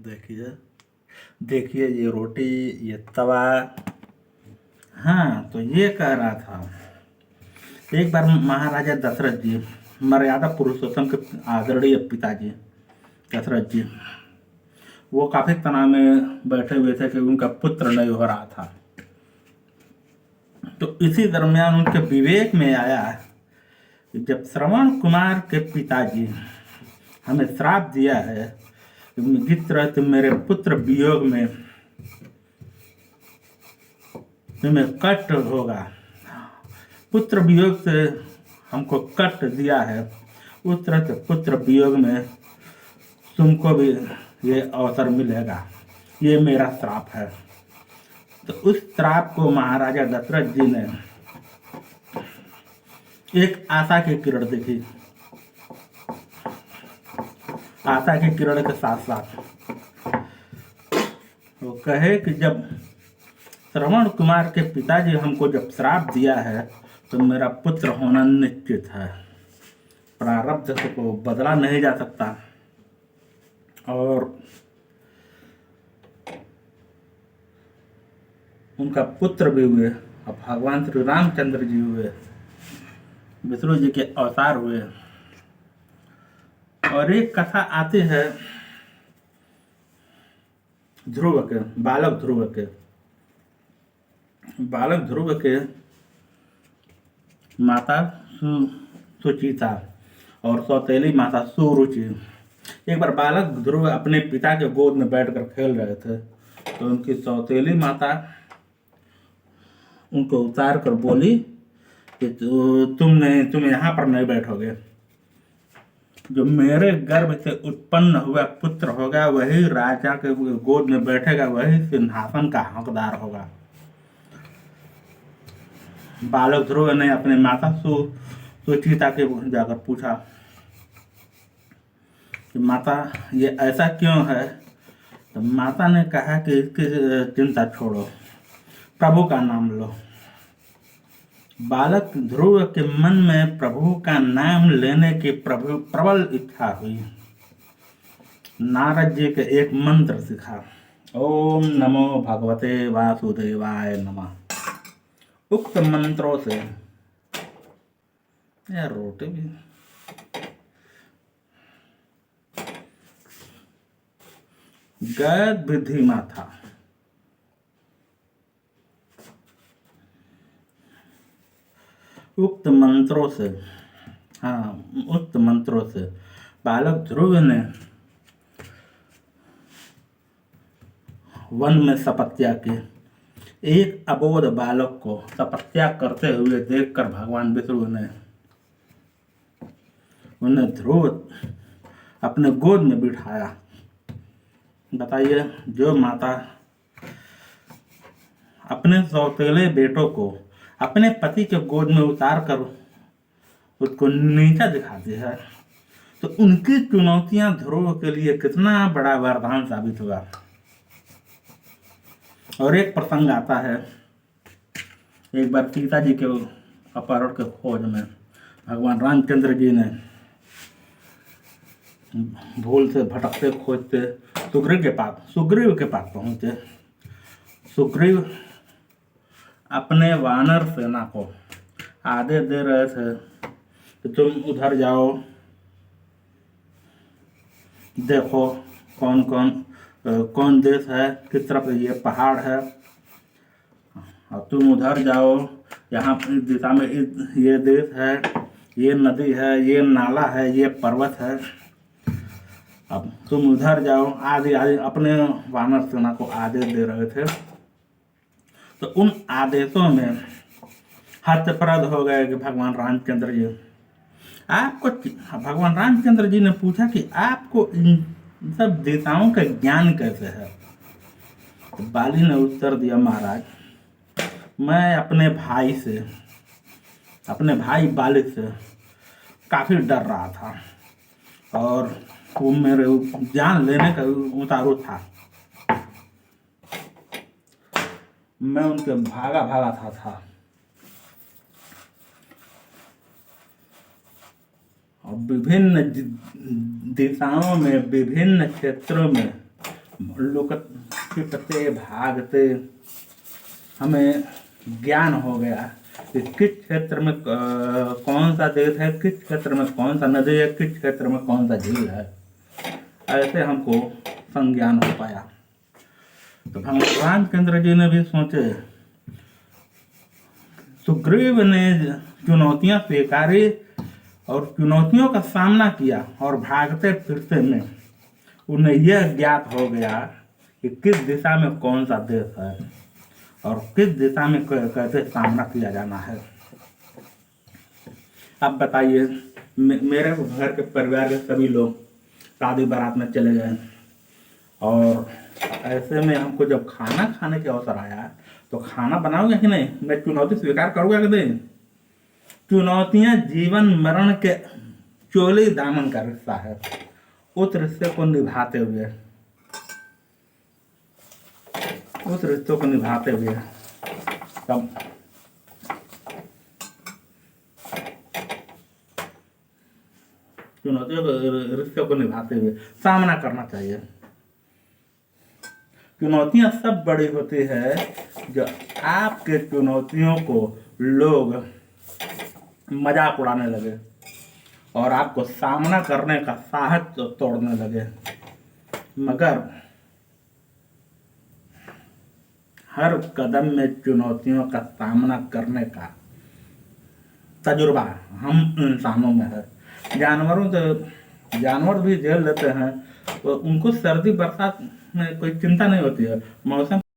देखिए देखिए ये रोटी, ये तवा। हाँ, तो ये कह रहा था, एक बार महाराजा दशरथ जी, मर्यादा पुरुषोत्तम के आदरणीय पिताजी दशरथ जी, वो काफी तनाव में बैठे हुए थे कि उनका पुत्र नहीं हो रहा था। तो इसी दरमियान उनके विवेक में आया कि जब श्रवण कुमार के पिताजी हमें श्राप दिया है कि जिस तरह तुम मेरे पुत्र वियोग में तुम्हें कष्ट होगा, पुत्र वियोग से हमको कष्ट दिया है, उस तरह से पुत्र वियोग में तुमको भी ये अवसर मिलेगा, ये मेरा श्राप है। तो उस श्राप को महाराजा दशरथ जी ने एक आशा की किरण देखी। आशा की किरण के साथ साथ वो कहे कि जब श्रवण कुमार के पिताजी हमको जब श्राप दिया है तो मेरा पुत्र होना निश्चित है, प्रारब्ध से को बदला नहीं जा सकता। और उनका पुत्र भी हुए, अब भगवान श्री रामचंद्र जी हुए, विष्णु जी के अवतार हुए। और एक कथा आती है ध्रुव के, बालक ध्रुव के माता सुचिता और सौतेली माता सुरुचि। एक बार बालक ध्रुव अपने पिता के गोद में बैठकर खेल रहे थे, तो उनकी सौतेली माता उनको उतार कर बोली कि तुम यहाँ पर नहीं बैठोगे, जो मेरे गर्भ से उत्पन्न हुआ पुत्र होगा वही राजा के गोद में बैठेगा, वही सिंहासन का हकदार होगा। बालक ध्रुव ने अपने माता सुचिता के जाकर पूछा कि माता ये ऐसा क्यों है। तो माता ने कहा कि इसकी चिंता छोड़ो, प्रभु का नाम लो। बालक ध्रुव के मन में प्रभु का नाम लेने की प्रबल इच्छा हुई। नारद जी के एक मंत्र सीखा, ओम नमो भगवते वासुदेवाय नमः। उक्त मंत्रों से यार रोटी भी गैद विधि माथा, उक्त मंत्रों से बालक ध्रुव ने वन में तपस्या की। एक अबोध बालक को तपस्या करते हुए देखकर भगवान विष्णु ने उन्हें ध्रुव अपने गोद में बिठाया। बताइए, जो माता अपने सौतेले बेटों को अपने पति के गोद में उतार कर उसको नीचा दिखाती है, तो उनकी चुनौतियां ध्रुव के लिए कितना बड़ा वरदान साबित हुआ। और एक प्रसंग आता है, एक बार सीता जी के अपहरण के खोज में भगवान रामचंद्र जी ने भूल से भटकते खोजते सुग्रीव के पास पहुंचे। सुग्रीव अपने वानर सेना को आदेश दे रहे थे कि तुम उधर जाओ, देखो कौन देश है, किस तरफ ये पहाड़ है, और तुम उधर जाओ, यहाँ इस दिशा में ये देश है, ये नदी है, ये नाला है, ये पर्वत है, अब तुम उधर जाओ आदि अपने वानर सेना को आदेश दे रहे थे। तो उन आदेशों में हतप्रद हो गए कि भगवान रामचंद्र जी भगवान रामचंद्र जी ने पूछा कि आपको इन सब देवताओं का ज्ञान कैसे है। तो बाली ने उत्तर दिया, महाराज मैं अपने भाई बाली से काफी डर रहा था और वो मेरे जान लेने का उतारू था, मैं उनके भागा था। और विभिन्न दिशाओं में विभिन्न क्षेत्रों में लुकते भागते हमें ज्ञान हो गया कि किस क्षेत्र में कौन सा देश है, किस क्षेत्र में कौन सा नदी है, किस क्षेत्र में कौन सा झील है। ऐसे हमको संज्ञान हो पाया। तो भगवान रामचंद्र जी ने भी सोचे, सुग्रीव ने चुनौतियां स्वीकारी और चुनौतियों का सामना किया और भागते फिरते में उन्हें यह ज्ञात हो गया कि किस दिशा में कौन सा देश है और किस दिशा में कैसे सामना किया जाना है। अब बताइए, मेरे घर के परिवार के सभी लोग शादी बारात में चले गए और ऐसे में हमको जब खाना खाने के अवसर आया तो खाना बनाऊंगा कि नहीं, मैं चुनौती स्वीकार करूँगा कि नहीं। चुनौतियां जीवन मरण के चोली दामन का रिश्ता है। उस रिश्ते को निभाते हुए तब चुनौतियों के रिश्ते को निभाते हुए सामना करना चाहिए। चुनौतियां सब बड़ी होती है जो आपके चुनौतियों को लोग मजाक उड़ाने लगे और आपको सामना करने का साहस तोड़ने लगे। मगर हर कदम में चुनौतियों का सामना करने का तजुर्बा हम इंसानों में है। जानवर भी झेल लेते हैं, तो उनको सर्दी बरसात में कोई चिंता नहीं होती है। मौसम